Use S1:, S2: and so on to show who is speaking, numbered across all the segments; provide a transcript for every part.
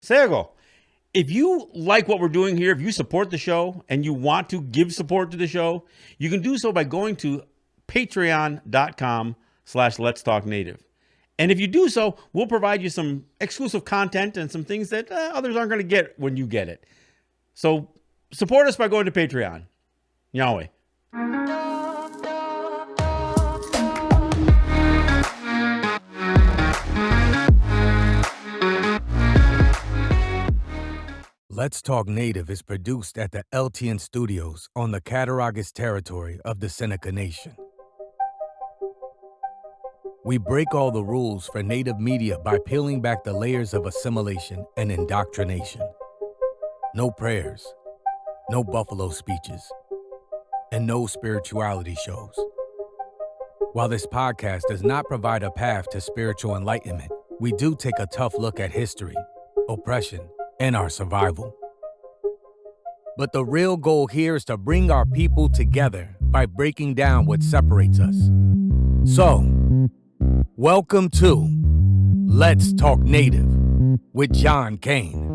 S1: Sego, if you like what we're doing here, if you support the show and you want to give support to the show, you can do so by going to patreon.com/Let's Talk Native. And if you do so, we'll provide you some exclusive content and some things that others aren't going to get when you get it. So support us by going to Patreon. Yahweh.
S2: Let's Talk Native is produced at the LTN Studios on the Cattaraugus territory of the Seneca Nation. We break all the rules for Native media by peeling back the layers of assimilation and indoctrination. No prayers, no buffalo speeches, and no spirituality shows. While this podcast does not provide a path to spiritual enlightenment, we do take a tough look at history, oppression, and our survival. But the real goal here is to bring our people together by breaking down what separates us. So, welcome to Let's Talk Native with John Kane.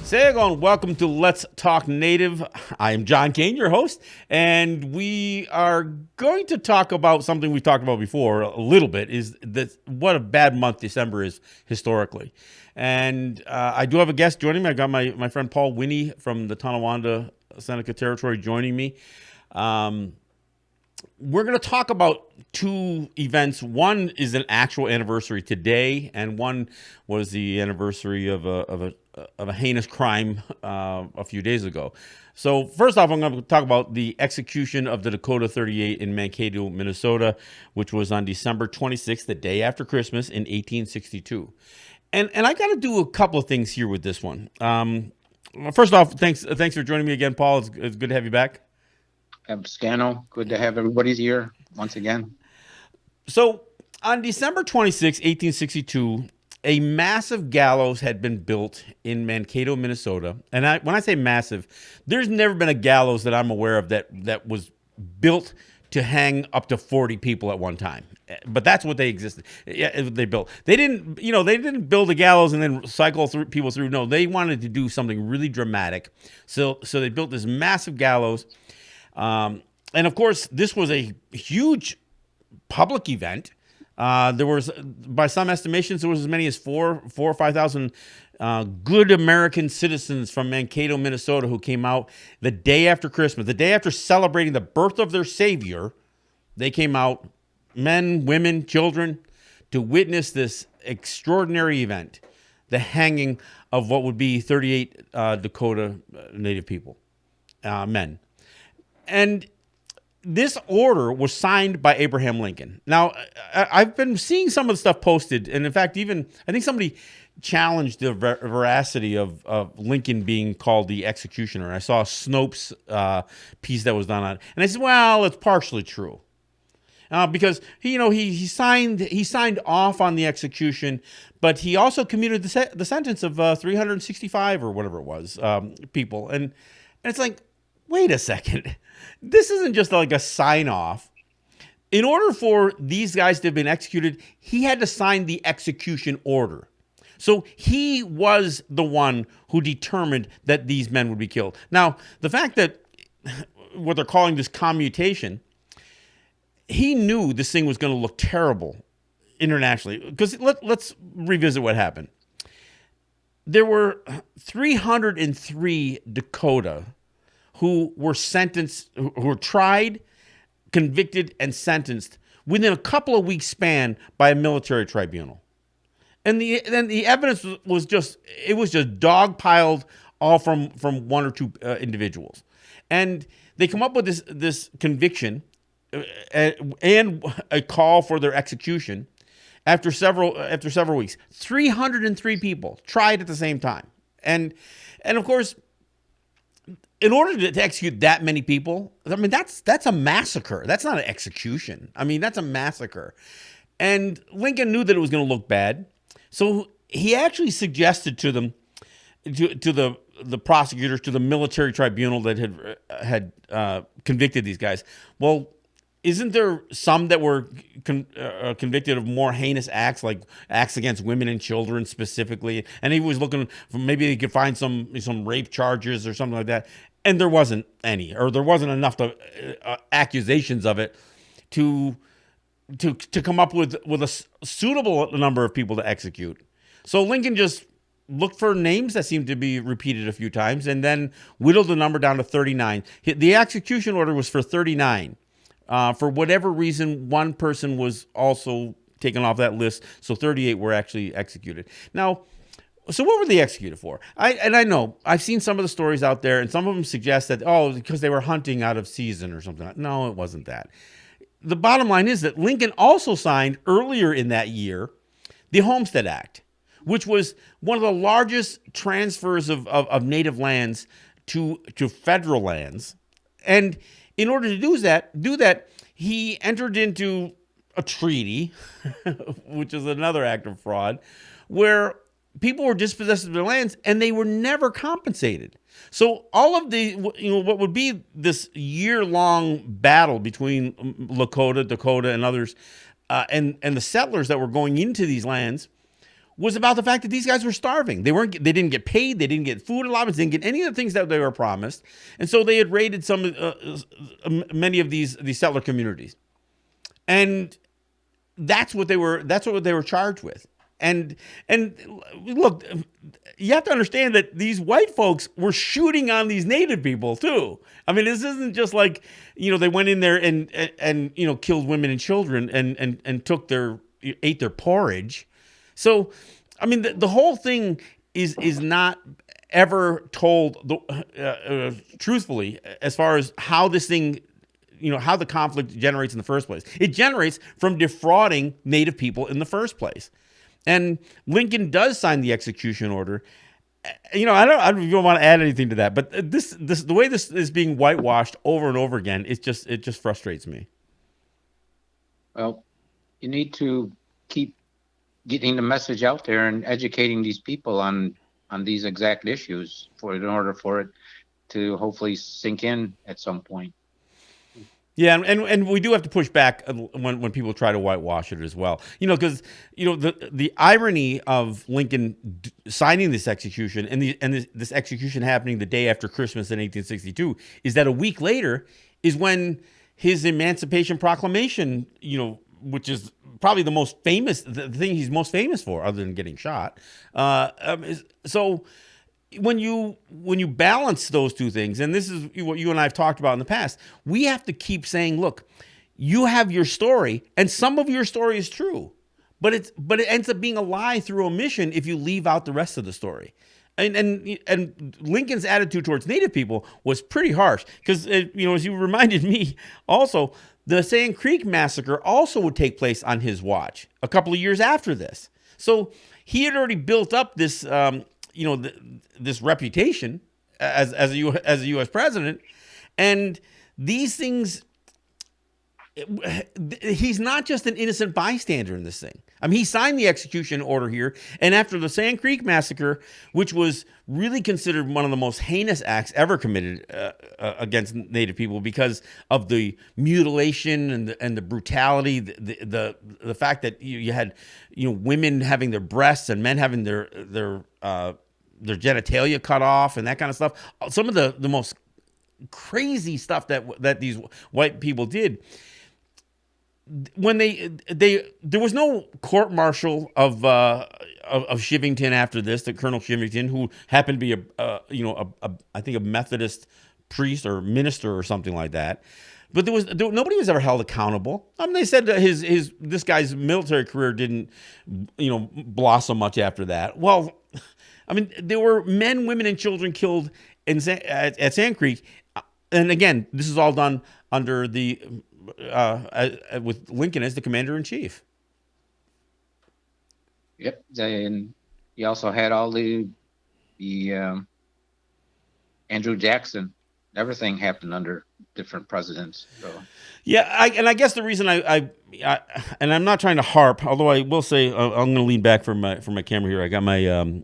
S1: Sego, and welcome to Let's Talk Native. I am John Kane, your host, and we are going to talk about something we've talked about before a little bit, is that what a bad month December is historically. And I do have a guest joining me. I got my friend Paul Winnie from the Tonawanda Seneca Territory joining me. We're going to talk about two events. One is an actual anniversary today, and one was the anniversary of a heinous crime a few days ago. So first off, I'm going to talk about the execution of the Dakota 38 in Mankato, Minnesota, which was on December 26th, the day after Christmas in 1862. And I got to do a couple of things here with this one. First off, thanks for joining me again, Paul. It's good to have you back.
S3: Scano, good to have everybody here once again.
S1: So on December 26, 1862, a massive gallows had been built in Mankato, Minnesota. And when I say massive, there's never been a gallows that I'm aware of that was built to hang up to 40 people at one time. But that's what they built. They didn't build a gallows and then cycle people through. No, they wanted to do something really dramatic. So they built this massive gallows. And of course, this was a huge public event. There was, by some estimations, there was as many as 4,000 or 5,000 good American citizens from Mankato, Minnesota, who came out the day after Christmas, the day after celebrating the birth of their Savior. They came out, men, women, children, to witness this extraordinary event, the hanging of what would be 38 Dakota Native people, men. And this order was signed by Abraham Lincoln. Now, I've been seeing some of the stuff posted, and in fact, even I think somebody challenged the veracity of Lincoln being called the executioner. I saw a Snopes piece that was done on it, and I said, well, it's partially true. Because he signed off on the execution, but he also commuted the sentence of 365 or whatever it was people, and it's like, wait a second, this isn't just like a sign off. In order for these guys to have been executed, he had to sign the execution order. So he was the one who determined that these men would be killed. Now, the fact that what they're calling this commutation, he knew this thing was going to look terrible internationally. Because let's revisit what happened. There were 303 Dakota who were sentenced, who were tried, convicted, and sentenced within a couple of weeks span by a military tribunal. And then the evidence was just dogpiled all from one or two individuals. And they come up with this conviction and a call for their execution after several weeks. 303 people tried at the same time. And of course, in order to execute that many people, I mean, that's a massacre. That's not an execution. I mean, that's a massacre. And Lincoln knew that it was going to look bad. So he actually suggested to them, to the prosecutors, to the military tribunal that had convicted these guys, well, isn't there some that were convicted of more heinous acts, like acts against women and children specifically? And he was looking for maybe he could find some rape charges or something like that. And there wasn't any, or there wasn't enough accusations of it to come up with a suitable number of people to execute. So Lincoln just looked for names that seemed to be repeated a few times and then whittled the number down to 39. The execution order was for 39. For whatever reason, one person was also taken off that list, so 38 were actually executed. Now, so what were they executed for? I know I've seen some of the stories out there, and some of them suggest that because they were hunting out of season or something. No, it wasn't that. The bottom line is that Lincoln also signed earlier in that year the Homestead Act, which was one of the largest transfers of native lands to federal lands. And in order to do that, he entered into a treaty, which is another act of fraud, where people were dispossessed of their lands and they were never compensated. So all of the, what would be this year-long battle between Lakota, Dakota, and others, and the settlers that were going into these lands, was about the fact that these guys were starving. They didn't get paid. They didn't get food allowance. They didn't get any of the things that they were promised. And so they had raided many of these settler communities. And that's what they were charged with. And look, you have to understand that these white folks were shooting on these native people too. I mean, this isn't just like, they went in there and killed women and children and ate their porridge. So, I mean, the whole thing is not ever told truthfully as far as how this thing, how the conflict generates in the first place. It generates from defrauding native people in the first place. And Lincoln does sign the execution order. I don't even want to add anything to that, but the way this is being whitewashed over and over again, it just frustrates me.
S3: Well, you need to keep getting the message out there and educating these people on these exact issues in order for it to hopefully sink in at some point.
S1: Yeah, and we do have to push back when people try to whitewash it as well. Because the irony of Lincoln signing this execution and this execution happening the day after Christmas in 1862 is that a week later is when his Emancipation Proclamation, which is probably the thing he's most famous for, other than getting shot. So when you balance those two things, and this is what you and I have talked about in the past, we have to keep saying, look, you have your story, and some of your story is true, but it ends up being a lie through omission if you leave out the rest of the story. And Lincoln's attitude towards Native people was pretty harsh because, as you reminded me also, the Sand Creek Massacre also would take place on his watch a couple of years after this. So he had already built up this, this reputation as a U.S. president, and these things. He's not just an innocent bystander in this thing. I mean, he signed the execution order here, and after the Sand Creek Massacre, which was really considered one of the most heinous acts ever committed against Native people because of the mutilation and the brutality, the fact that you had women having their breasts and men having their genitalia cut off and that kind of stuff. Some of the most crazy stuff that these white people did. When there was no court martial of Shivington after this, the Colonel Shivington, who happened to be I think a Methodist priest or minister or something like that. But nobody was ever held accountable. I mean, they said that this guy's military career didn't blossom much after that. Well, I mean, there were men, women, and children killed at Sand Creek, and again, this is all done under the. With Lincoln as the commander-in-chief.
S3: Yep, and he also had all the Andrew Jackson. Everything happened under different presidents. So.
S1: Yeah, I guess the reason I and I'm not trying to harp, although I will say I'm going to lean back from my camera here. I got my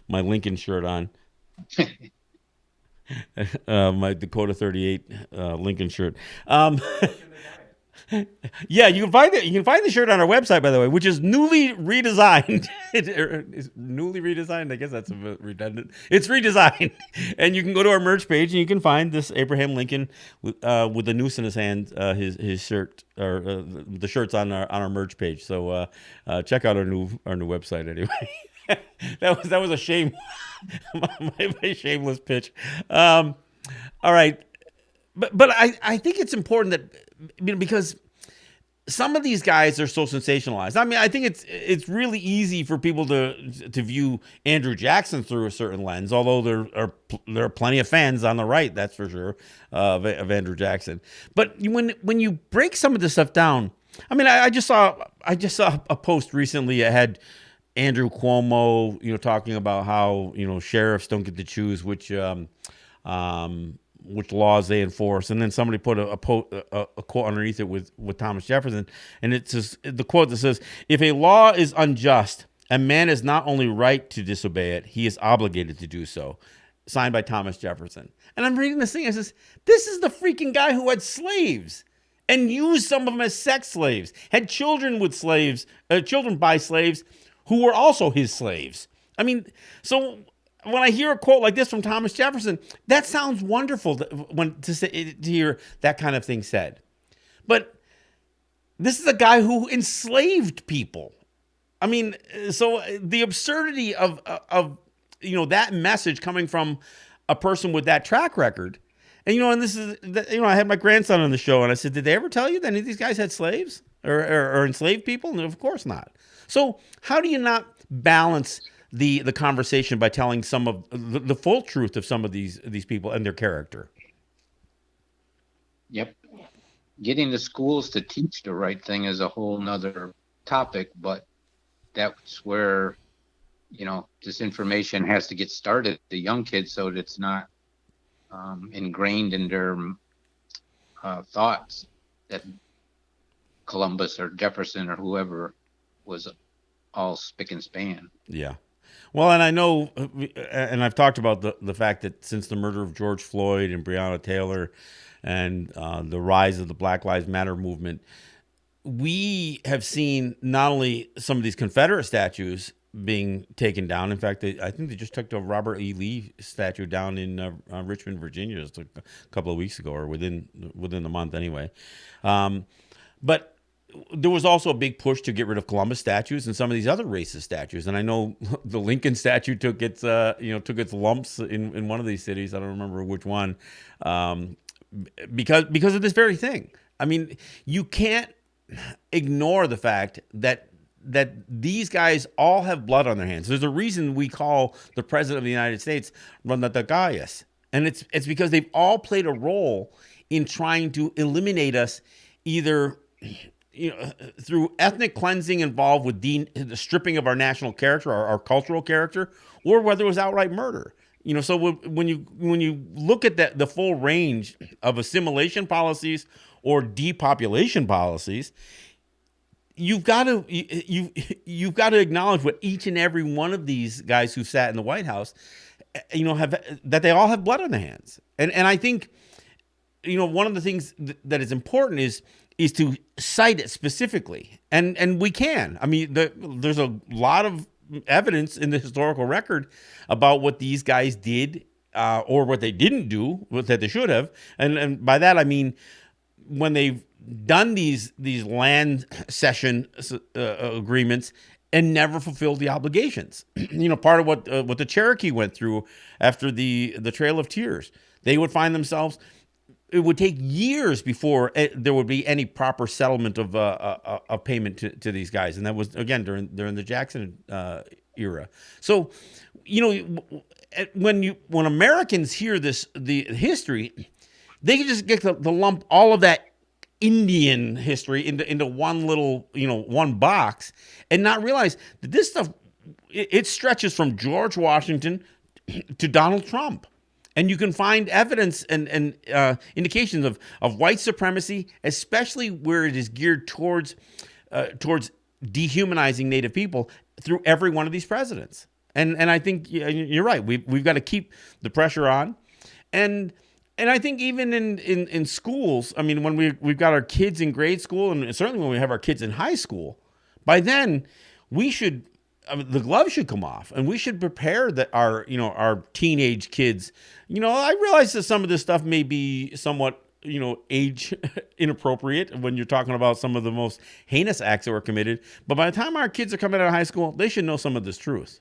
S1: my Lincoln shirt on. My Dakota 38 Lincoln shirt. Yeah, you can find it. You can find the shirt on our website, by the way, which is newly redesigned. It's newly redesigned. I guess that's a bit redundant. It's redesigned, and you can go to our merch page and you can find this Abraham Lincoln with the noose in his hand. His shirt or the shirts on our merch page. So check out our new website anyway. that was a shame. my shameless pitch. All right, but I think it's important that because some of these guys are so sensationalized. I mean, I think it's really easy for people to view Andrew Jackson through a certain lens. Although there are plenty of fans on the right, that's for sure, of Andrew Jackson. But when you break some of this stuff down, I mean, I just saw a post recently. It had Andrew Cuomo, talking about how sheriffs don't get to choose which laws they enforce, and then somebody put a quote underneath it with Thomas Jefferson, and it says the quote that says, "If a law is unjust, a man is not only right to disobey it, he is obligated to do so." Signed by Thomas Jefferson. And I'm reading this thing, and it says, this is the freaking guy who had slaves and used some of them as sex slaves, had children with slaves, children by slaves who were also his slaves. I mean, so when I hear a quote like this from Thomas Jefferson, that sounds wonderful to hear that kind of thing said. But this is a guy who enslaved people. I mean, so the absurdity of that message coming from a person with that track record, and this is I had my grandson on the show, and I said, did they ever tell you that any of these guys had slaves or enslaved people? And of course not. So how do you not balance the conversation by telling some of the full truth of some of these people and their character?
S3: Yep. Getting the schools to teach the right thing is a whole nother topic, but that's where, this information has to get started, the young kids, so that it's not ingrained in their thoughts that Columbus or Jefferson or whoever was all spick and span.
S1: Yeah. Well, and I know, and I've talked about the fact that since the murder of George Floyd and Breonna Taylor and the rise of the Black Lives Matter movement, we have seen not only some of these Confederate statues being taken down. In fact, I think they just took the Robert E. Lee statue down in Richmond, Virginia, just a couple of weeks ago, or within the month anyway. But there was also a big push to get rid of Columbus statues and some of these other racist statues. And I know the Lincoln statue took its lumps in one of these cities. I don't remember which one, because of this very thing. I mean, you can't ignore the fact that these guys all have blood on their hands. There's a reason we call the president of the United States Rondatagayas. And it's because they've all played a role in trying to eliminate us, either through ethnic cleansing involved with the stripping of our national character, our cultural character, or whether it was outright murder. So when you look at the full range of assimilation policies or depopulation policies, you've got to acknowledge what each and every one of these guys who sat in the White House, that they all have blood on their hands. And I think, one of the things that is important is to cite it specifically. And we can. I mean, there's a lot of evidence in the historical record about what these guys did or what they didn't do, that they should have. And by that, I mean, when they've done these land cession agreements and never fulfilled the obligations. Part of what the Cherokee went through after the Trail of Tears. They would find themselves, it would take years before there would be any proper settlement of payment to these guys. And that was, again, during the Jackson era. So, when Americans hear the history, they can just get to lump all of that Indian history into one little, one box, and not realize that this stuff, it stretches from George Washington to Donald Trump. And you can find evidence and indications of white supremacy, especially where it is geared towards dehumanizing Native people, through every one of these presidents. And I think you're right. We've got to keep the pressure on. And And I think even in schools, I mean, when we've got our kids in grade school, and certainly when we have our kids in high school, by then we should the gloves should come off, and we should prepare that our teenage kids. I realize that some of this stuff may be somewhat age inappropriate when you're talking about some of the most heinous acts that were committed. But by the time our kids are coming out of high school, they should know some of this truth.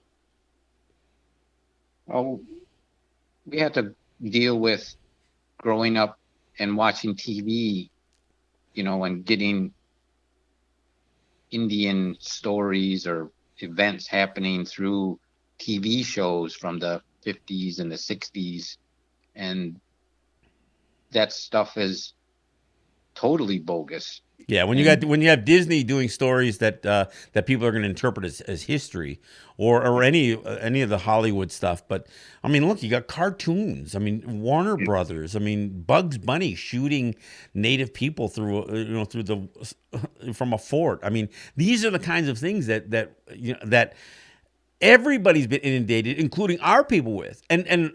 S3: Oh, we have to deal with growing up and watching TV, and getting Indian stories or events happening through TV shows from the 50s and the 60s. And that stuff is totally bogus.
S1: Yeah, when you have Disney doing stories that people are going to interpret as history, or any of the Hollywood stuff. But I mean, look, you got cartoons. I mean, Warner Brothers. I mean, Bugs Bunny shooting native people from a fort. I mean, these are the kinds of things that everybody's been inundated, including our people with. And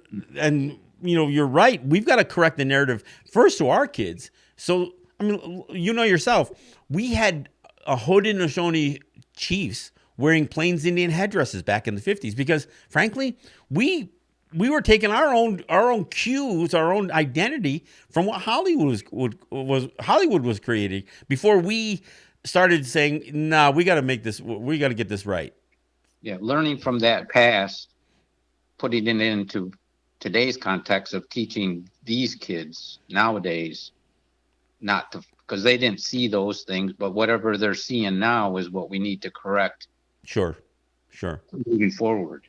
S1: you're right. We've got to correct the narrative first to our kids. So, I mean, yourself, we had a Haudenosaunee chiefs wearing Plains Indian headdresses back in the 50s because, frankly, we were taking our own cues, our own identity from what Hollywood was creating before we started saying, "Nah, we got to get this right."
S3: Yeah, learning from that past, putting it into today's context of teaching these kids nowadays. Not to, because they didn't see those things, but whatever they're seeing now is what we need to correct.
S1: Sure.
S3: Moving forward.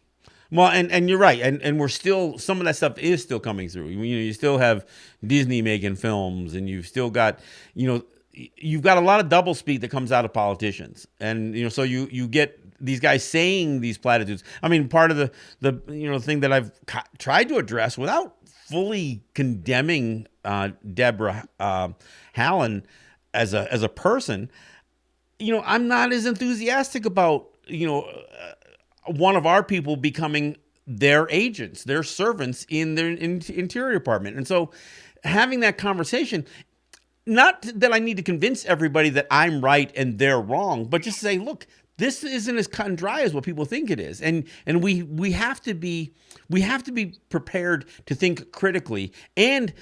S1: Well, and you're right, and we're still, some of that stuff is still coming through. You still have Disney making films, and you've still got, you've got a lot of doublespeak that comes out of politicians, and so you get these guys saying these platitudes. I mean, part of the thing that I've tried to address without fully condemning Deborah Hallen as a person, I'm not as enthusiastic about one of our people becoming their agents, their servants in their interior department. And so having that conversation, not that I need to convince everybody that I'm right and they're wrong, but just say, look, this isn't as cut and dry as what people think it is. And we have to be prepared to think critically and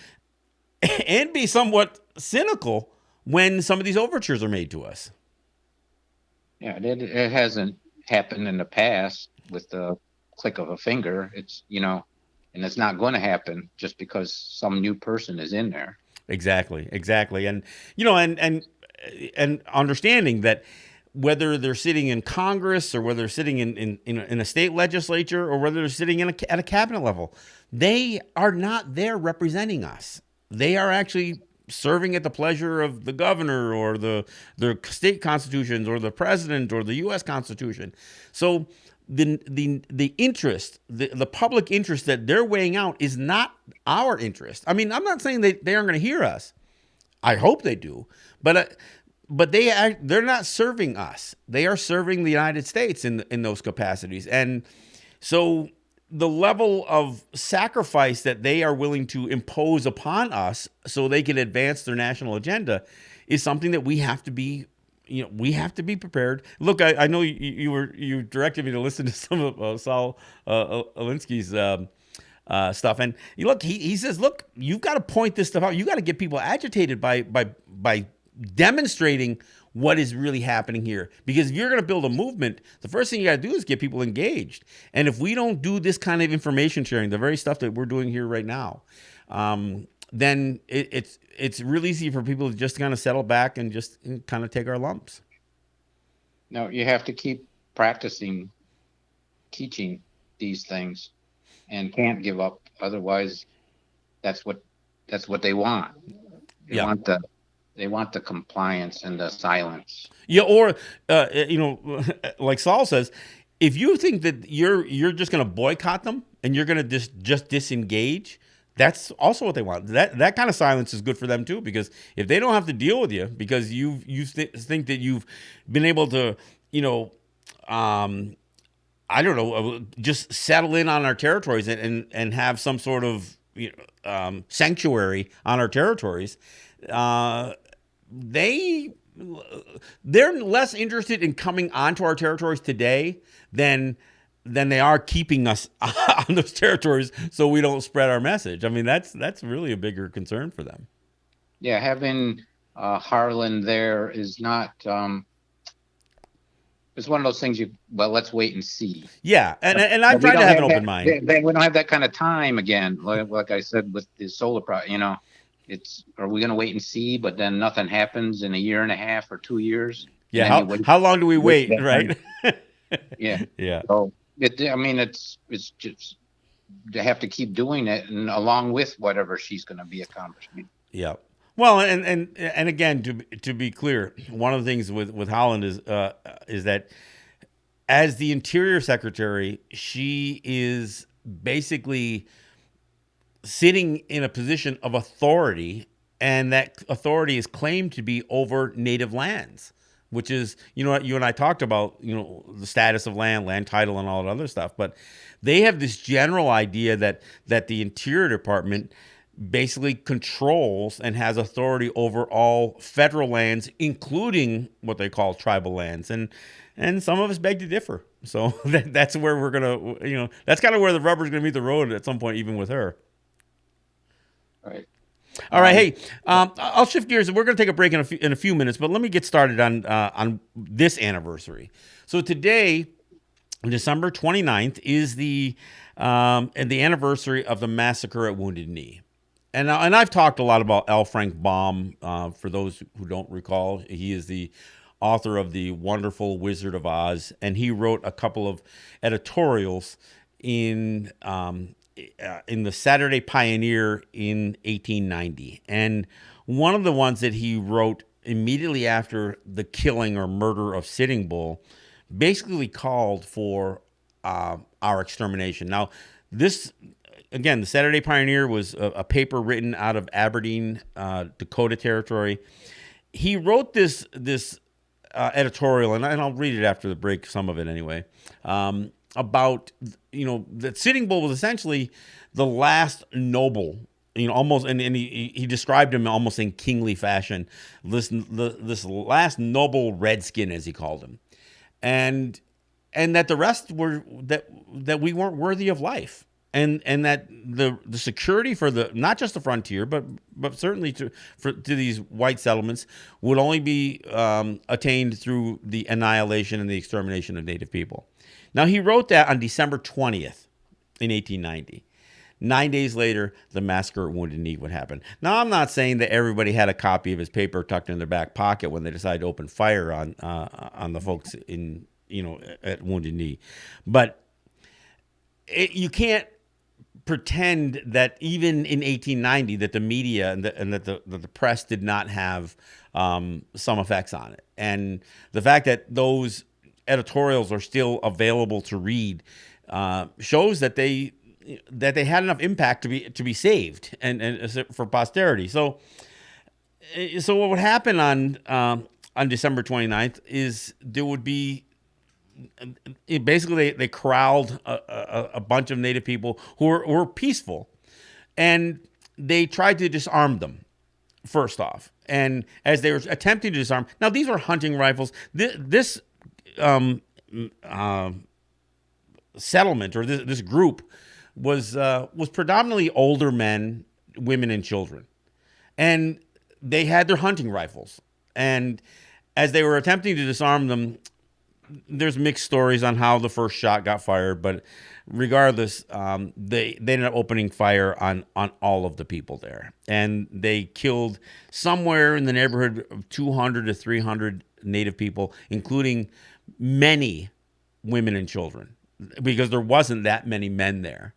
S1: be somewhat cynical when some of these overtures are made to us.
S3: Yeah, it hasn't happened in the past with the click of a finger. It's, and it's not going to happen just because some new person is in there.
S1: Exactly. And, and understanding that whether they're sitting in Congress or whether they're sitting in a state legislature or whether they're sitting at a cabinet level, they are not there representing us. They are actually serving at the pleasure of the governor or the state constitutions or the president or the U.S. Constitution. So the interest, the public interest that they're weighing out is not our interest. I mean, I'm not saying they aren't going to hear us. I hope they do, but they're not serving us. They are serving the United States in those capacities, and so the level of sacrifice that they are willing to impose upon us so they can advance their national agenda is something that we have to be prepared. Look, I know you directed me to listen to some of Saul Alinsky's stuff, and look, he says, look, you've got to point this stuff out. You got to get people agitated by demonstrating what is really happening here. Because if you're going to build a movement, the first thing you got to do is get people engaged. And if we don't do this kind of information sharing, the very stuff that we're doing here right now, then it's really easy for people to just kind of settle back and just kind of take our lumps.
S3: No, you have to keep practicing teaching these things and can't give up. Otherwise, that's what they want. They want the compliance and the silence.
S1: Yeah, or like Saul says, if you think that you're just going to boycott them and you're going to just disengage, that's also what they want. That kind of silence is good for them too, because if they don't have to deal with you because you think that you've been able to, I don't know, just settle in on our territories and have some sort of sanctuary on our territories, they they're less interested in coming onto our territories today than they are keeping us on those territories so we don't spread our message. I mean, that's really a bigger concern for them.
S3: Yeah, having Harlan there is not. It's one of those things let's wait and see.
S1: Yeah, and I'm
S3: But we
S1: trying to
S3: don't
S1: have an
S3: have
S1: open
S3: that.
S1: mind.
S3: We don't have that kind of time again. Like I said with the solar it's are we going to wait and see? But then nothing happens in a year and a half or 2 years, and
S1: Yeah,
S3: then you
S1: how long do we
S3: wait
S1: wait,
S3: that time.
S1: right?
S3: Yeah.
S1: Yeah.
S3: So it's just they have to keep doing it, and along with whatever she's going to be accomplishing.
S1: Yeah. Well, and again, to be clear, one of the things with Holland is that as the Interior Secretary, she is basically sitting in a position of authority, and that authority is claimed to be over native lands, which is, what you and I talked about, the status of land title, and all that other stuff. But they have this general idea that the Interior Department basically controls and has authority over all federal lands, including what they call tribal lands. And some of us beg to differ. So that's where we're going to, that's kind of where the rubber's going to meet the road at some point, even with her.
S3: All right.
S1: All right. Hey, I'll shift gears. We're going to take a break in a few minutes, but let me get started on this anniversary. So today, December 29th, is the anniversary of the massacre at Wounded Knee. And I've talked a lot about L. Frank Baum. For those who don't recall, he is the author of The Wonderful Wizard of Oz, and he wrote a couple of editorials in the Saturday Pioneer in 1890. And one of the ones that he wrote immediately after the killing or murder of Sitting Bull basically called for our extermination. Now, this, again, the Saturday Pioneer was a paper written out of Aberdeen, Dakota Territory. He wrote this editorial, and I'll read it after the break, some of it anyway, about, that Sitting Bull was essentially the last noble, almost, and he described him almost in kingly fashion, this last noble redskin, as he called him, and that the rest were that we weren't worthy of life. And that the security for not just the frontier, but certainly to these white settlements would only be attained through the annihilation and the extermination of Native people. Now, he wrote that on December 20th in 1890. 9 days later, the massacre at Wounded Knee would happen. Now, I'm not saying that everybody had a copy of his paper tucked in their back pocket when they decided to open fire on the folks in at Wounded Knee, but you can't pretend that even in 1890 that the media and that the press did not have some effects on it. And the fact that those editorials are still available to read shows that they had enough impact to be saved and for posterity. So what would happen on December 29th is there would be basically they corralled a bunch of Native people who were peaceful, and they tried to disarm them first off. And as they were attempting to disarm, now these were hunting rifles. This settlement, or this group was predominantly older men, women, and children, and they had their hunting rifles. And as they were attempting to disarm them, there's mixed stories on how the first shot got fired, but regardless, they ended up opening fire on all of the people there, and they killed somewhere in the neighborhood of 200 to 300 Native people, including many women and children, because there wasn't that many men there.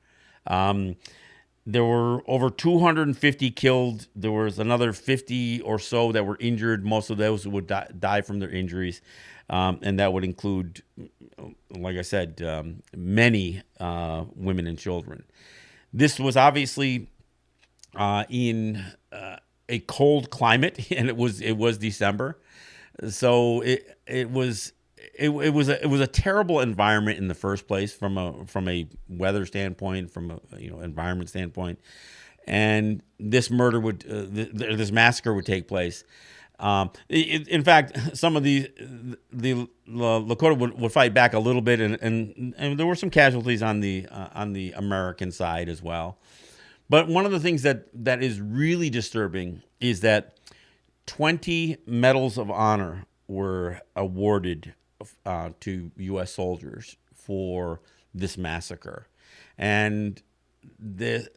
S1: There were over 250 killed. There was another 50 or so that were injured. Most of those would die from their injuries. And that would include, like I said, many women and children. This was obviously in a cold climate, and it was December, so it was a terrible environment in the first place from a weather standpoint, from a environment standpoint. and this murder would, this massacre would take place. In fact, some of the Lakota would fight back a little bit, and there were some casualties on the American side as well. But one of the things that is really disturbing is that 20 medals of honor were awarded to U.S. soldiers for this massacre, and there's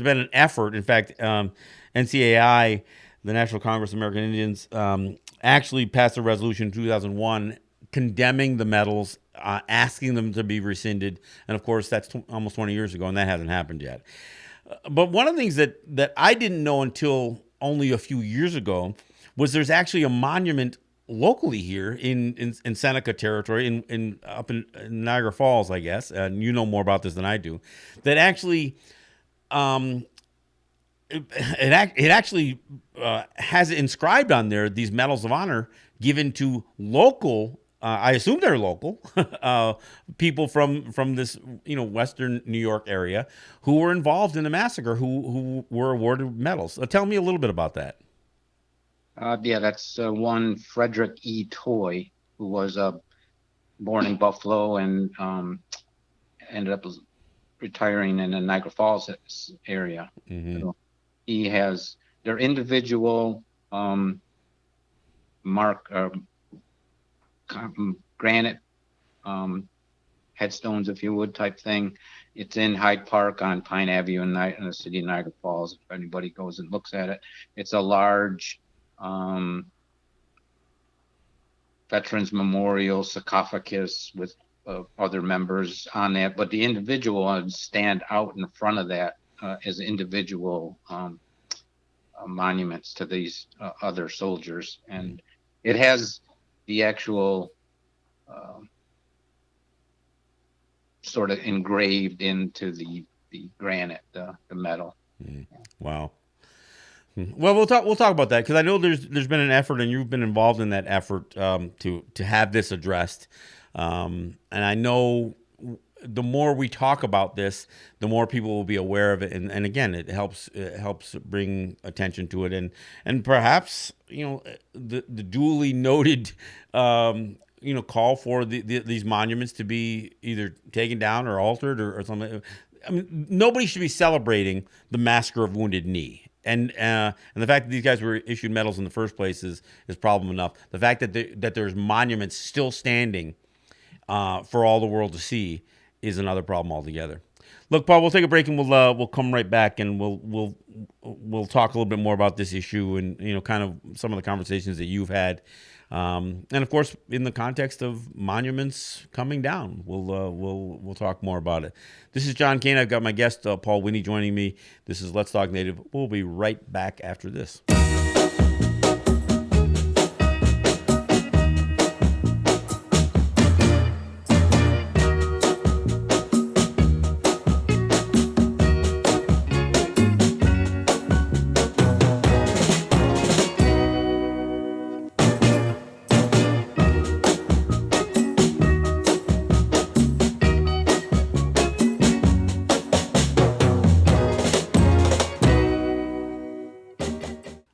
S1: been an effort. In fact, NCAI, the National Congress of American Indians, actually passed a resolution in 2001 condemning the medals, asking them to be rescinded. And of course, that's almost 20 years ago, and that hasn't happened yet. But one of the things that I didn't know until only a few years ago was there's actually a monument locally here in Seneca territory, up in Niagara Falls, I guess. And you know more about this than I do. That actually, it actually has inscribed on there these medals of honor given to local. I assume they're local people from this, Western New York area who were involved in the massacre, who were awarded medals. Tell me a little bit about that.
S3: Yeah, that's one Frederick E. Toy, who was born in Buffalo and ended up retiring in the Niagara Falls area.
S1: Mm-hmm.
S3: So he has their individual granite headstones, if you would, type thing. It's in Hyde Park on Pine Avenue in the city of Niagara Falls. If anybody goes and looks at it, it's a large veterans memorial sarcophagus with other members on that, but the individual ones stand out in front of that as individual monuments to these other soldiers, and it has the actual sort of engraved into the granite, the metal.
S1: Wow. Well, we'll talk about that, because I know there's been an effort, and you've been involved in that effort to have this addressed. And I know the more we talk about this, the more people will be aware of it, and again, it helps bring attention to it, and perhaps the duly noted call for these monuments to be either taken down or altered or something. I mean, nobody should be celebrating the massacre of Wounded Knee. And the fact that these guys were issued medals in the first place is problem enough. The fact that there's monuments still standing for all the world to see is another problem altogether. Look, Paul, we'll take a break, and we'll come right back, and we'll talk a little bit more about this issue, and kind of some of the conversations that you've had, and of course in the context of monuments coming down, we'll talk more about it. This is John Kane. I've got my guest Paul Winnie joining me. This is Let's Talk Native. We'll be right back after this.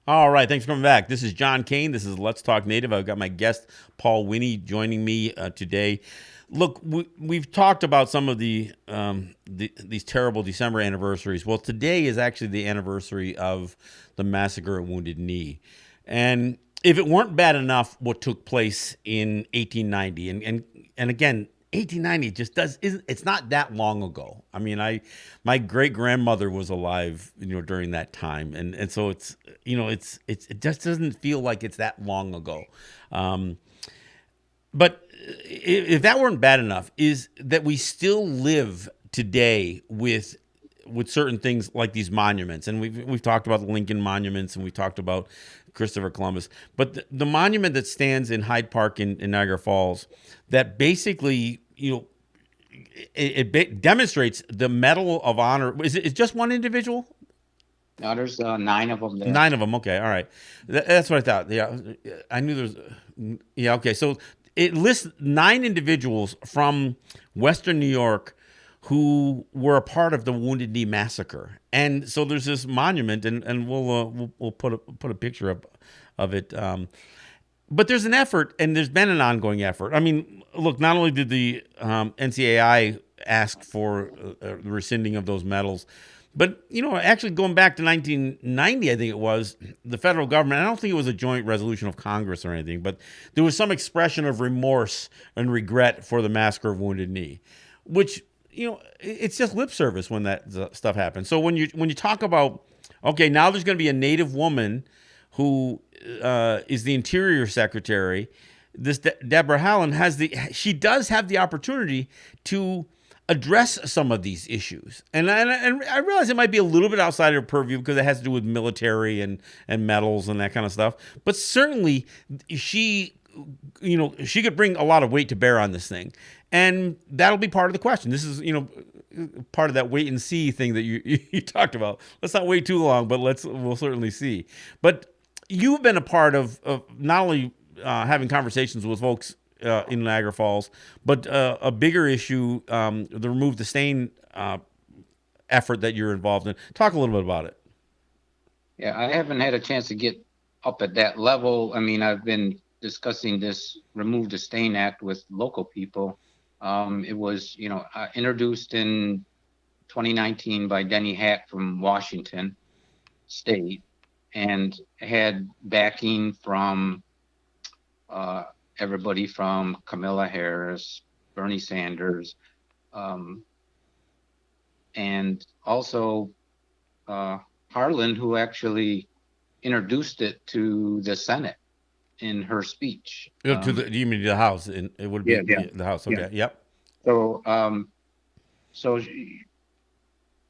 S1: All right, thanks for coming back. This is John Kane. This is Let's Talk Native. I've got my guest, Paul Winnie, joining me today. Look, we've talked about some of these terrible December anniversaries. Well, today is actually the anniversary of the massacre at Wounded Knee. And if it weren't bad enough what took place in 1890, and again, 1890 just it's not that long ago. I mean, my great grandmother was alive, during that time, and so it's it just doesn't feel like it's that long ago. But if that weren't bad enough, is that we still live today with certain things like these monuments, and we've talked about the Lincoln monuments, and we talked about Christopher Columbus, but the monument that stands in Hyde Park in Niagara Falls, that basically it demonstrates the Medal of Honor. Is it just one individual?
S3: No, there's 9 of them there.
S1: 9 of them. Okay, all right, that's what I thought. Yeah, I knew there's. Yeah, okay, so it lists 9 individuals from Western New York who were a part of the Wounded Knee Massacre. And so there's this monument, and we'll put a picture up of it. But there's an effort, and there's been an ongoing effort. I mean, look, not only did the NCAI ask for the rescinding of those medals, but actually going back to 1990, I think it was the federal government. I don't think it was a joint resolution of Congress or anything, but there was some expression of remorse and regret for the massacre of Wounded Knee, which it's just lip service when that stuff happens. So when you talk about, okay, now there's going to be a Native woman who is the Interior Secretary. This Deborah Haaland she does have the opportunity to address some of these issues, and I realize it might be a little bit outside of her purview because it has to do with military and medals and that kind of stuff. But certainly, she could bring a lot of weight to bear on this thing, and that'll be part of the question. This is part of that wait and see thing that you talked about. Let's not wait too long, but we'll certainly see. But you've been a part of not only having conversations with folks in Niagara Falls, but a bigger issue, the Remove the Stain effort that you're involved in. Talk a little bit about it.
S3: Yeah, I haven't had a chance to get up at that level. I mean, I've been discussing this Remove the Stain Act with local people. It was, introduced in 2019 by Denny Hack from Washington State, and had backing from everybody from Kamala Harris, Bernie Sanders, and also Harlan, who actually introduced it to the Senate in her speech.
S1: You mean the House? It would be the House. Okay. Yeah. Yep.
S3: So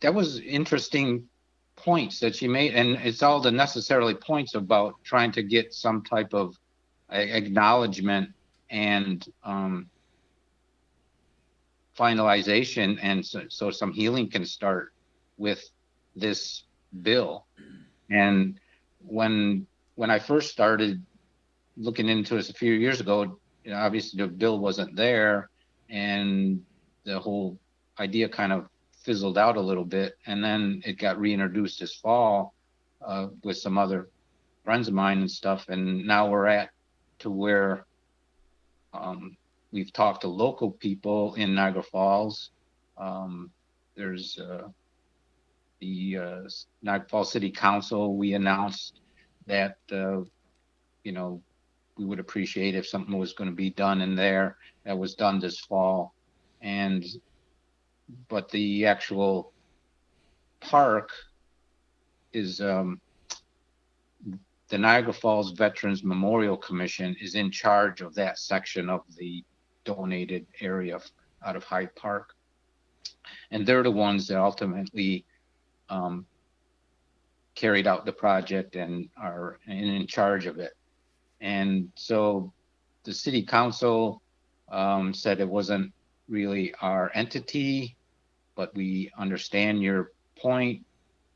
S3: that was interesting points that she made, and it's all the necessarily points about trying to get some type of acknowledgement and finalization, and so some healing can start with this bill. And when I first started looking into this a few years ago, obviously the bill wasn't there, and the whole idea kind of fizzled out a little bit, and then it got reintroduced this fall with some other friends of mine and stuff, and now we're at to where we've talked to local people in Niagara Falls. There's the Niagara Falls City Council. We announced that we would appreciate if something was going to be done in there. That was done this fall, but the actual park is the Niagara Falls Veterans Memorial Commission is in charge of that section of the donated area out of Hyde Park, and they're the ones that ultimately carried out the project and are in charge of it. And so the city council said it wasn't really our entity, but we understand your point.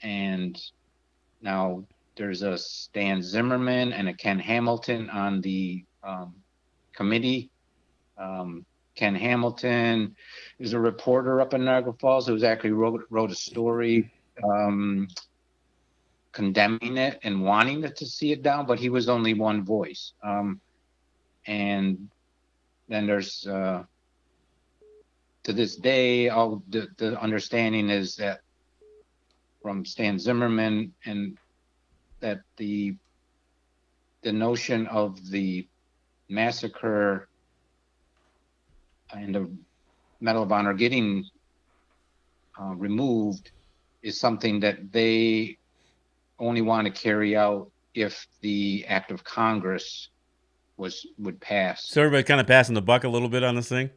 S3: And now there's a Stan Zimmerman and a Ken Hamilton on the committee. Ken Hamilton is a reporter up in Niagara Falls who's actually wrote a story condemning it and wanting it to see it down, but he was only one voice. And then there's to this day, all the understanding is that from Stan Zimmerman, and that the notion of the massacre and the Medal of Honor getting removed is something that they only want to carry out if the act of Congress would pass.
S1: So everybody kind of passing the buck a little bit on this thing,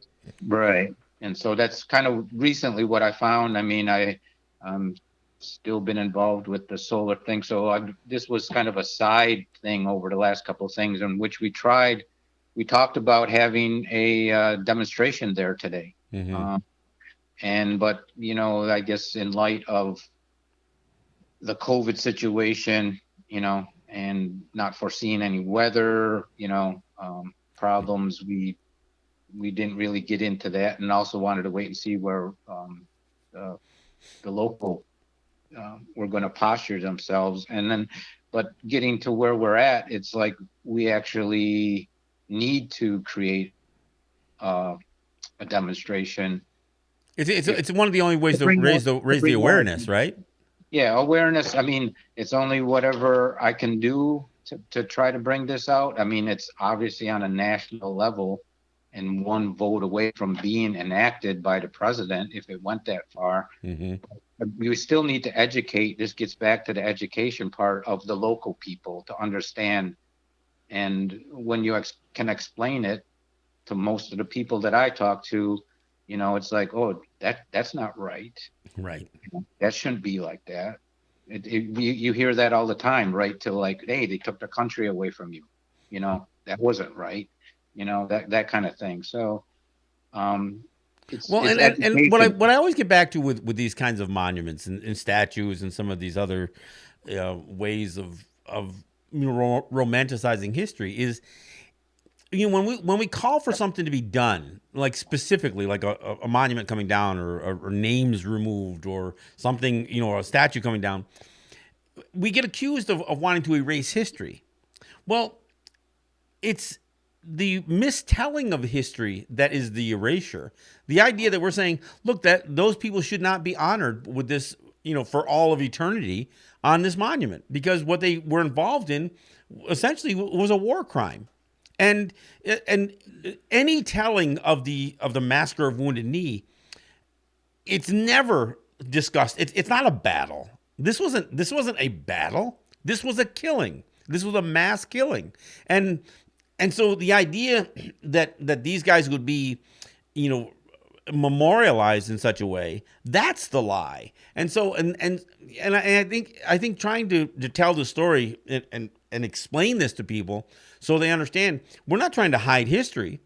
S3: right? And so that's kind of recently what I found. I mean, I'm still been involved with the solar thing, so this was kind of a side thing over the last couple of things in which we talked about having a demonstration there today. Mm-hmm. But I guess in light of the COVID situation, and not foreseeing any weather, problems, we we didn't really get into that, and also wanted to wait and see where the, the local were going to posture themselves. And then, but getting to where we're at, it's like we actually need to create a demonstration.
S1: It's one of the only ways
S3: To
S1: to
S3: bring more,
S1: raise the awareness, right?
S3: yeah, awareness. I mean, it's only whatever I can do to try to bring this out. I mean, it's obviously on a national level and one vote away from being enacted by the president if it went that far.
S1: Mm-hmm.
S3: We still need to educate. This gets back to the education part of the local people to understand. And when you can explain it to most of the people that I talk to, it's like, oh, that's not right.
S1: Right.
S3: That shouldn't be like that. You hear that all the time, right? To like, hey, they took the country away from you. That wasn't right. That kind of thing. So
S1: Well,
S3: it's
S1: and
S3: education.
S1: what I always get back to with these kinds of monuments and statues and some of these other ways of romanticizing history is, when we call for something to be done, like specifically like a monument coming down or names removed or something, a statue coming down, we get accused of wanting to erase history. Well, it's the mistelling of history that is the erasure. The idea that we're saying, look, that those people should not be honored with this, for all of eternity on this monument, because what they were involved in essentially was a war crime. And any telling of the massacre of Wounded Knee, it's never discussed. It's not a battle. This wasn't a battle. This was a killing. This was a mass killing. And so the idea that these guys would be, memorialized in such a way, that's the lie. And so I think trying to tell the story and explain this to people so they understand, we're not trying to hide history.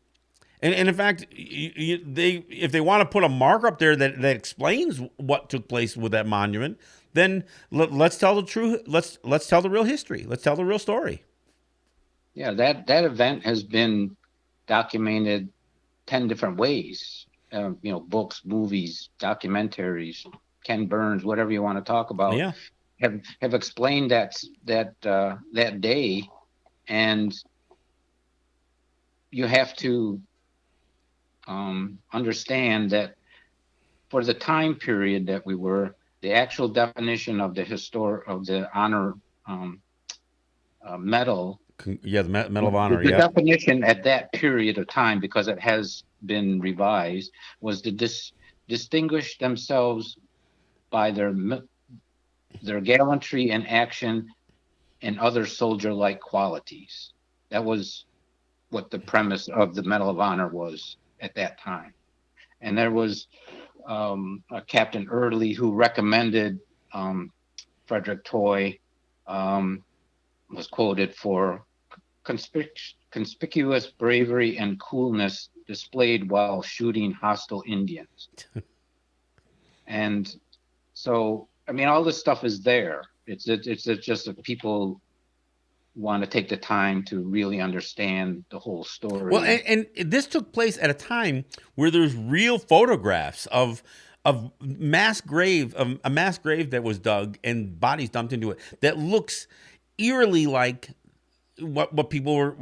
S1: And in fact, if they want to put a marker up there that explains what took place with that monument, then let's tell the true. Let's tell the real history. Let's tell the real story.
S3: Yeah, that event has been documented 10 different ways. Books, movies, documentaries, Ken Burns, whatever you want to talk about,
S1: Yeah.
S3: have explained that day. And you have to understand that for the time period that we were, the actual definition of the honor medal.
S1: Yeah, the Medal of Honor.
S3: The
S1: Yeah.
S3: definition at that period of time, because it has been revised, was to distinguish themselves by their gallantry and action and other soldier-like qualities. That was what the premise of the Medal of Honor was at that time. And there was a Captain Early who recommended Frederick Toy, was quoted for conspicuous bravery and coolness displayed while shooting hostile Indians. And so, I mean, all this stuff is there. It's just that people want to take the time to really understand the whole story.
S1: Well, and this took place at a time where there's real photographs of a mass grave that was dug and bodies dumped into it that looks eerily like what people were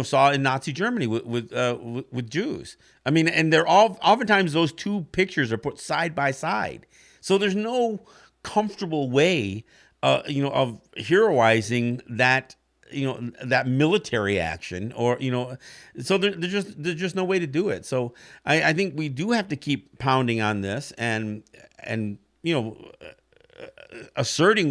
S1: saw in Nazi Germany with Jews. I mean, and they're oftentimes those two pictures are put side by side, so there's no comfortable way of heroizing that that military action, or so there's just no way to do it. So I think we do have to keep pounding on this and asserting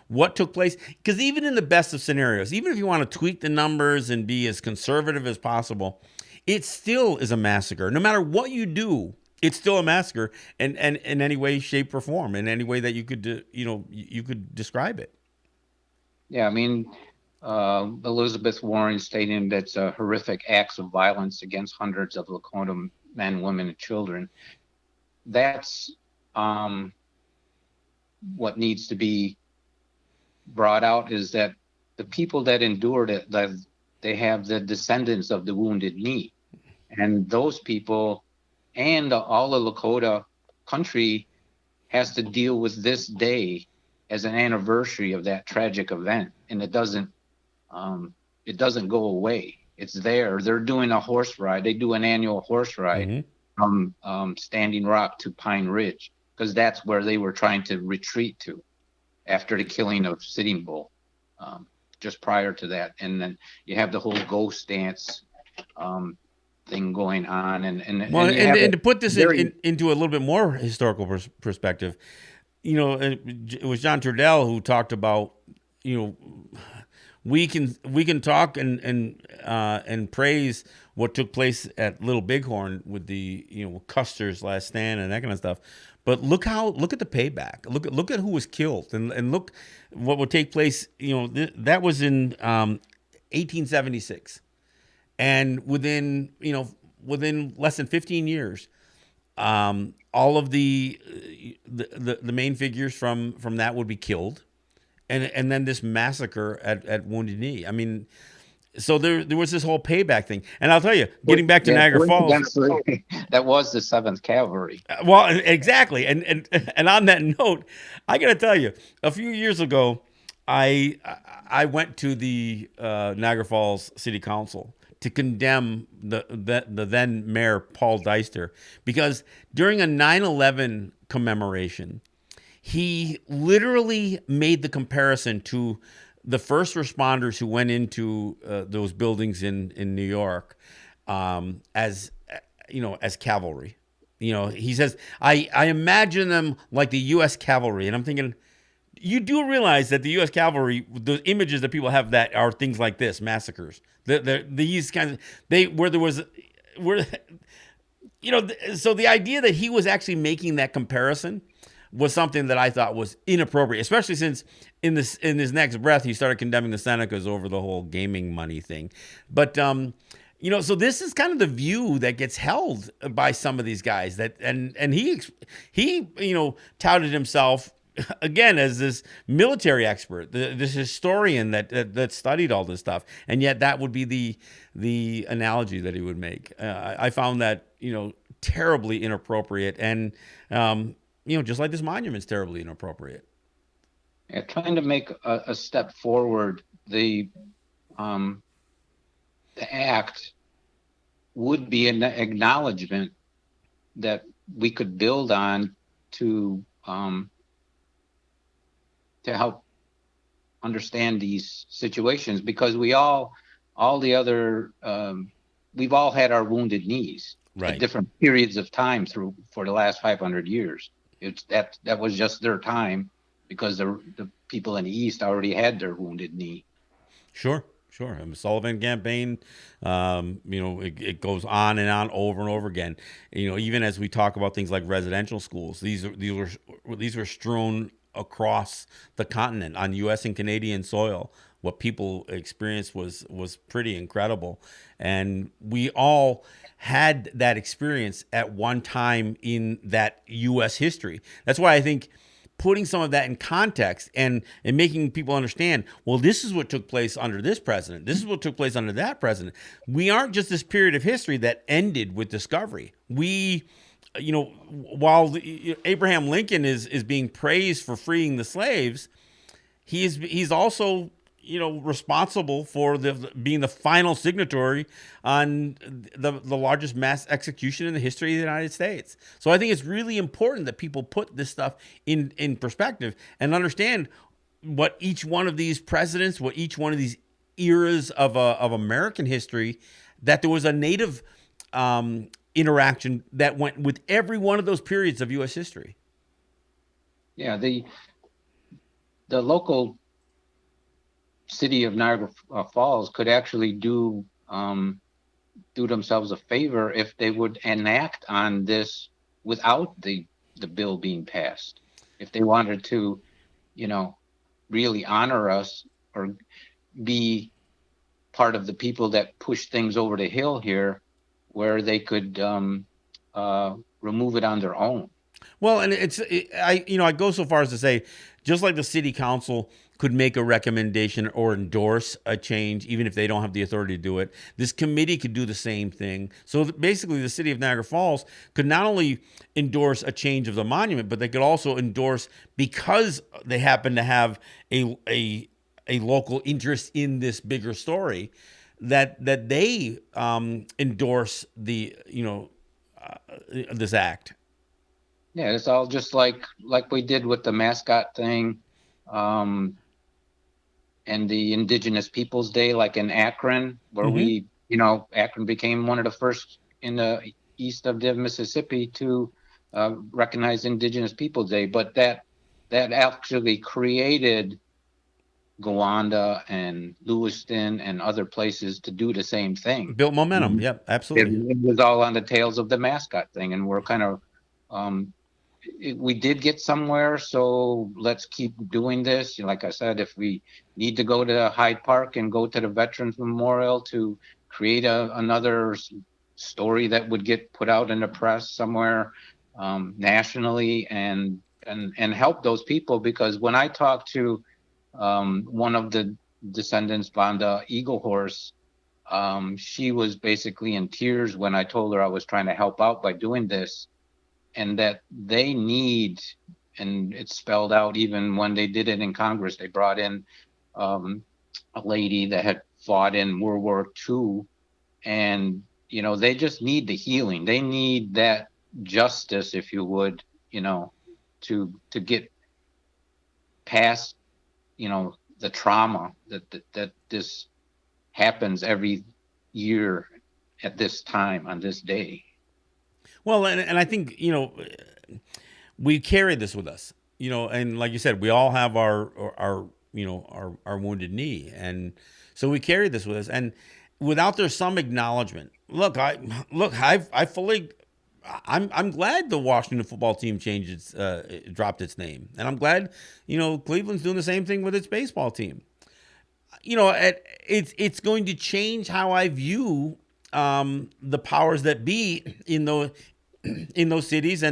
S1: what took place, because even in the best of scenarios, even if you want to tweak the numbers and be as conservative as possible, it still is a massacre. No matter what you do, it's still a massacre, and in any way, shape, or form, in any way that you could you could describe it.
S3: Yeah, I mean, Elizabeth Warren stating that's horrific acts of violence against hundreds of Lakota men, women, and children. That's what needs to be brought out, is that the people that endured it, that they have the descendants of the Wounded Knee. And those people and all the Lakota country has to deal with this day as an anniversary of that tragic event, and um, it doesn't go away. It's there. They're doing a horse ride. They do an annual horse ride
S1: Mm-hmm.
S3: from Standing Rock to Pine Ridge because that's where they were trying to retreat to after the killing of Sitting Bull, um, just prior to that. And then you have the whole ghost dance um, thing going on,
S1: Well,
S3: and you have a
S1: and to put this
S3: very
S1: into a little bit more historical perspective, it was John Turdell who talked about, you know, we can talk and praise what took place at Little Bighorn with the Custer's Last Stand and that kind of stuff, but look at the payback. Look at who was killed, and look what would take place. That was in 1876, and within less than 15 years, all of the main figures from that would be killed, and then this massacre at Wounded Knee. I mean, so there was this whole payback thing, and I'll tell you, getting back to
S3: yeah,
S1: Niagara Falls.
S3: coincidentally, that was the Seventh Cavalry.
S1: Well, exactly, and on that note, I got to tell you, a few years ago, I went to the Niagara Falls City Council to condemn the then mayor Paul Deister, because during a 9/11 commemoration, he literally made the comparison to the first responders who went into those buildings in New York, as as cavalry. He says, I imagine them like the U.S. cavalry, and I'm thinking, you do realize that the U.S. cavalry, the images that people have that are things like this, massacres, these kinds of, where there was, where, so the idea that he was actually making that comparison was something that I thought was inappropriate, especially since in his next breath he started condemning the Senecas over the whole gaming money thing. But so this is kind of the view that gets held by some of these guys, that and he touted himself again as this military expert, this historian that studied all this stuff, and yet that would be the analogy that he would make. I found that terribly inappropriate, and just like this monument's terribly inappropriate.
S3: Yeah, trying to make a step forward, the act would be an acknowledgement that we could build on to help understand these situations, because all the other we've all had our wounded knees
S1: Right.
S3: at different periods of time for the last 500 years. It's that was just their time, because the people in the East already had their wounded knee.
S1: Sure. And the Sullivan campaign, it goes on and on over and over again. Even as we talk about things like residential schools, these were strewn across the continent on U.S. and Canadian soil. What people experienced was pretty incredible, and we all had that experience at one time in that U.S. history. That's why I think putting some of that in context and making people understand, well, this is what took place under this president. This is what took place under that president. We aren't just this period of history that ended with discovery. We, while Abraham Lincoln is being praised for freeing the slaves, he's also responsible for being the final signatory on the largest mass execution in the history of the United States. So I think it's really important that people put this stuff in perspective and understand what each one of these presidents, what each one of these eras of American history, that there was a native interaction that went with every one of those periods of U.S. history.
S3: Yeah, the local city of Niagara Falls could actually do themselves a favor if they would enact on this without the bill being passed. If they wanted to, really honor us or be part of the people that push things over the hill here, where they could remove it on their own.
S1: Well, and I go so far as to say, just like the city council could make a recommendation or endorse a change, even if they don't have the authority to do it. This committee could do the same thing. So basically, the city of Niagara Falls could not only endorse a change of the monument, but they could also endorse, because they happen to have a local interest in this bigger story, that they endorse the this act.
S3: Yeah, it's all just like we did with the mascot thing, um, and the Indigenous Peoples Day, like in Akron, where
S1: Mm-hmm.
S3: Akron became one of the first in the east of the Mississippi to recognize Indigenous Peoples Day. But that actually created Gowanda and Lewiston and other places to do the same thing.
S1: Built momentum.
S3: Mhm.
S1: Yep,
S3: It,
S1: absolutely.
S3: it was all on the tails of the mascot thing, and we're kind of um, we did get somewhere, so let's keep doing this. Like I said, if we need to go to Hyde Park and go to the Veterans Memorial to create another story that would get put out in the press somewhere nationally, and help those people, because when I talked to one of the descendants, Vanda Eagle Horse, she was basically in tears when I told her I was trying to help out by doing this, and that they need, and it's spelled out even when they did it in Congress. They brought in um, a lady that had fought in World War II, and they just need the healing. They need that justice, if you would, to get past, the trauma that this happens every year at this time on this day.
S1: Well, and I think we carry this with us, and like you said, we all have our our wounded knee, and so we carry this with us, and without there's some acknowledgement. I fully. I'm glad the Washington football team changed dropped its name, and I'm glad Cleveland's doing the same thing with its baseball team. It's going to change how I view the powers that be in those cities,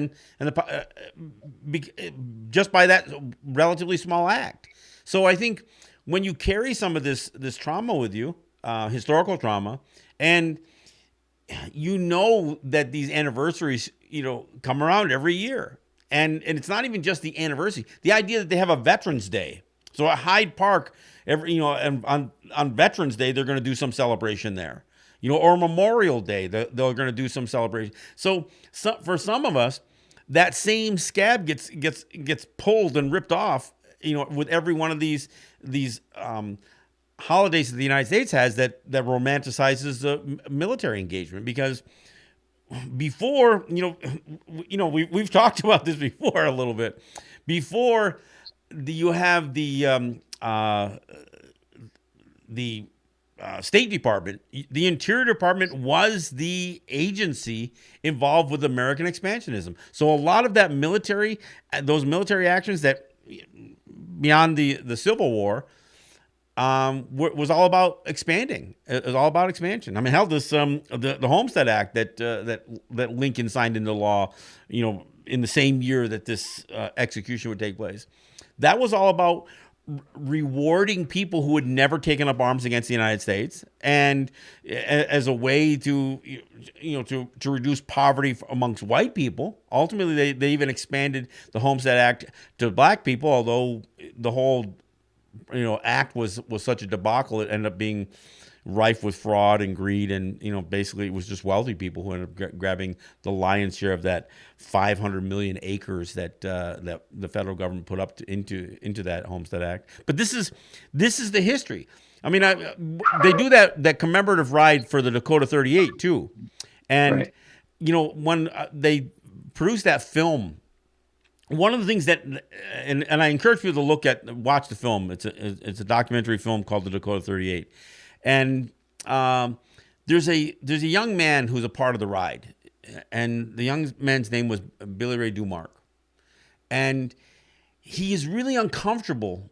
S1: just by that relatively small act. So I think when you carry some of this trauma with you, historical trauma, and that these anniversaries come around every year, and it's not even just the anniversary. The idea that they have a Veterans Day, so at Hyde Park, and on Veterans Day they're going to do some celebration there, or Memorial Day they're going to do some celebration. So for some of us, that same scab gets pulled and ripped off, with every one of these holidays that the United States has that romanticizes the military engagement. Because before, we've talked about this before a little bit. Before you have the State Department, the Interior Department was the agency involved with American expansionism. So a lot of those military actions that beyond the Civil War, was all about expanding. It was all about expansion. I mean, hell, this the Homestead Act that Lincoln signed into law, in the same year that this execution would take place, that was all about rewarding people who had never taken up arms against the United States, and as a way to to reduce poverty amongst white people. Ultimately, they even expanded the Homestead Act to black people, although the whole act was such a debacle. It ended up being rife with fraud and greed, and basically it was just wealthy people who ended up grabbing the lion's share of that 500 million acres that the federal government put up into that Homestead Act. But this is the history. I mean, they do that commemorative ride for the Dakota 38 too, and
S3: Right.
S1: When they produced that film, one of the things that, and I encourage people to watch the film. It's a documentary film called The Dakota 38, and there's a young man who's a part of the ride, and the young man's name was Billy Ray Dumark, and he is really uncomfortable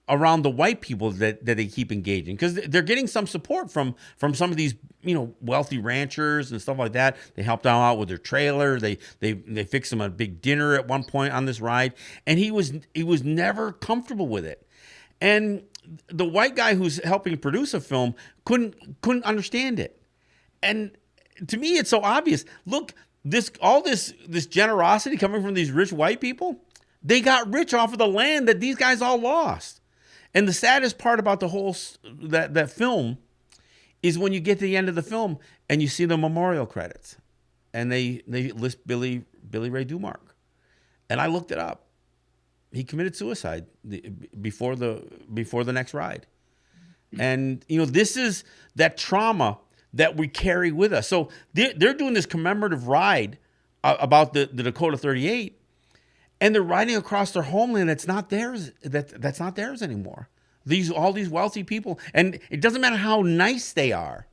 S1: around the white people that they keep engaging, because they're getting some support from some of these wealthy ranchers and stuff like that. They helped them out with their trailer. They fixed him a big dinner at one point on this ride, and he was never comfortable with it. And the white guy who's helping produce a film couldn't understand it. And to me, it's so obvious. Look, this generosity coming from these rich white people, they got rich off of the land that these guys all lost. And the saddest part about the whole that film is when you get to the end of the film and you see the memorial credits, and they list Billy Ray Dumark, and I looked it up. He committed suicide before the next ride, and this is that trauma that we carry with us. So they're doing this commemorative ride about the Dakota 38, and they're riding across their homeland that's not theirs. That's not theirs anymore. All these wealthy people, and it doesn't matter how nice they are.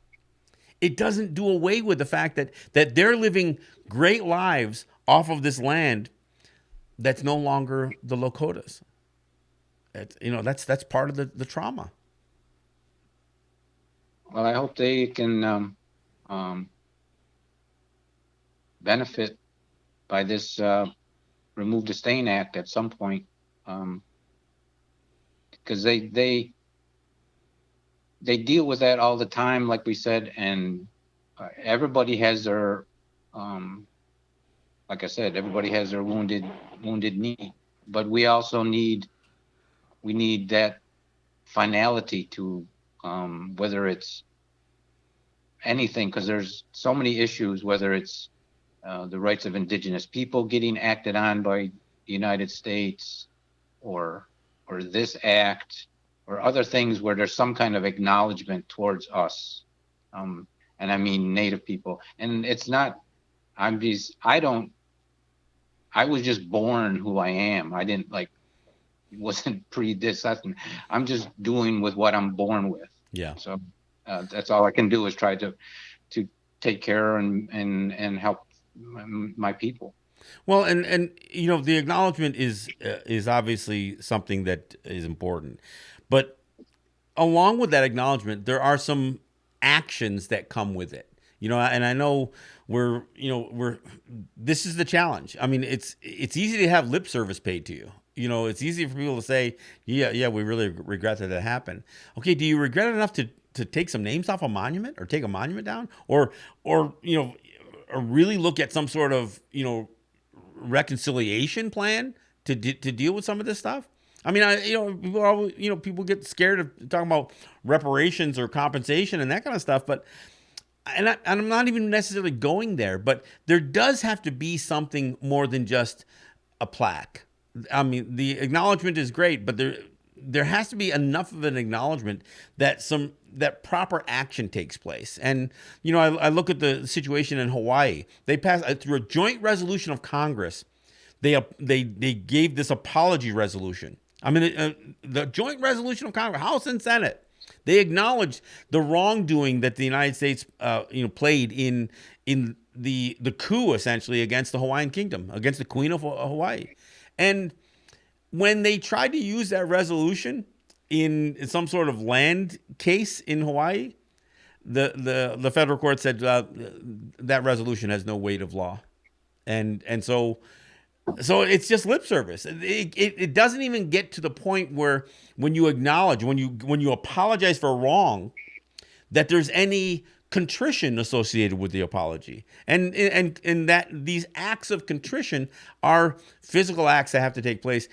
S1: It doesn't do away with the fact that they're living great lives off of this land that's no longer the Lakotas. That's part of the trauma.
S3: Well, I hope they can benefit by this Remove the Stain Act at some point, because they deal with that all the time, like we said, and everybody has their, like I said, everybody has their wounded knee, but we also need that finality to, whether it's anything, because there's so many issues, whether it's the rights of indigenous people getting acted on by the United States, or this act, or other things where there's some kind of acknowledgement towards us, and I mean Native people. And it's not, I was just born who I am. I didn't wasn't predestined. I'm just doing with what I'm born with.
S1: Yeah.
S3: So that's all I can do, is try to take care and help my people.
S1: Well, and the acknowledgement is obviously something that is important, but along with that acknowledgement, there are some actions that come with it. And I know this is the challenge. I mean, it's easy to have lip service paid to you. It's easy for people to say, yeah, we really regret that happened. Okay, do you regret it enough to take some names off a monument, or take a monument down, or really look at some sort of reconciliation plan to deal with some of this stuff? I mean, people get scared of talking about reparations or compensation and that kind of stuff, but I'm not even necessarily going there, but there does have to be something more than just a plaque. I mean, the acknowledgement is great, but there has to be enough of an acknowledgement that proper action takes place. And I look at the situation in Hawaii. They passed through a joint resolution of Congress. They gave this apology resolution. I mean, the joint resolution of Congress, House and Senate, they acknowledged the wrongdoing that the United States played in the coup, essentially, against the Hawaiian Kingdom, against the Queen of Hawaii. And when they tried to use that resolution in some sort of land case in Hawaii, the federal court said that resolution has no weight of law, and so it's just lip service. It doesn't even get to the point where when you acknowledge, when you apologize for wrong, that there's any contrition associated with the apology, and that these acts of contrition are physical acts that have to take place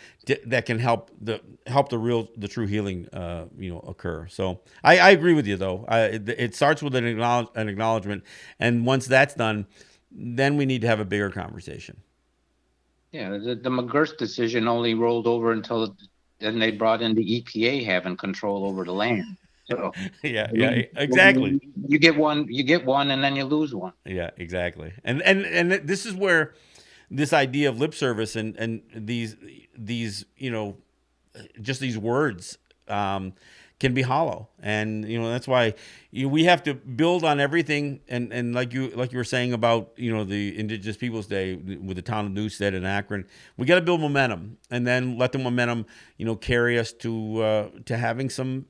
S1: that can help the true healing occur. So I agree with you, though. It starts with an acknowledgement, and once that's done, then we need to have a bigger conversation.
S3: Yeah, the McGirth decision only rolled over until then they brought in the EPA having control over the land. So
S1: yeah, exactly.
S3: You get one, and then you lose one.
S1: Yeah, exactly. And this is where this idea of lip service and these just these words can be hollow, and that's why we have to build on everything. And like you were saying about the Indigenous Peoples Day with the town of Newstead and Akron, we got to build momentum, and then let the momentum carry us to having some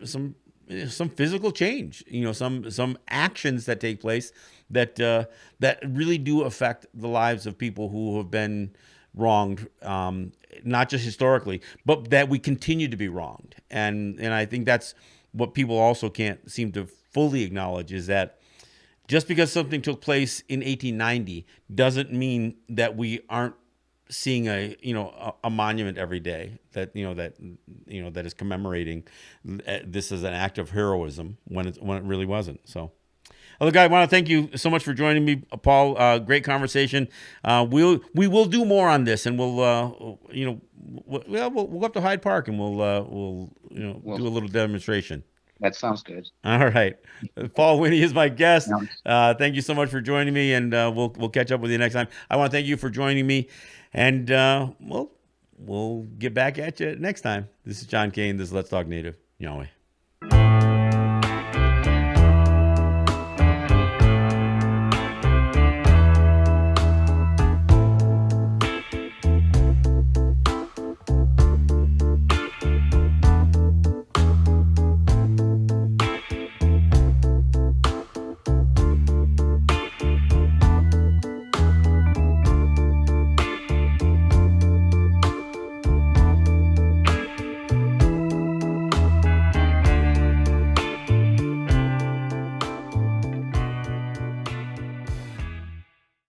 S1: physical change, some actions that take place that really do affect the lives of people who have been wronged, not just historically, but that we continue to be wronged. And I think that's what people also can't seem to fully acknowledge, is that just because something took place in 1890 doesn't mean that we aren't seeing a monument every day that that is commemorating this as an act of heroism when it really wasn't. So, other guy, I want to thank you so much for joining me, Paul. Great conversation. We will do more on this, and we'll go up to Hyde Park and we'll do a little demonstration.
S3: That sounds good.
S1: All right. Paul Winnie is my guest.
S3: Yeah.
S1: Thank you so much for joining me, and we'll catch up with you next time. I want to thank you for joining me, and we'll get back at you next time. This is John Kane. This is Let's Talk Native. Yahweh.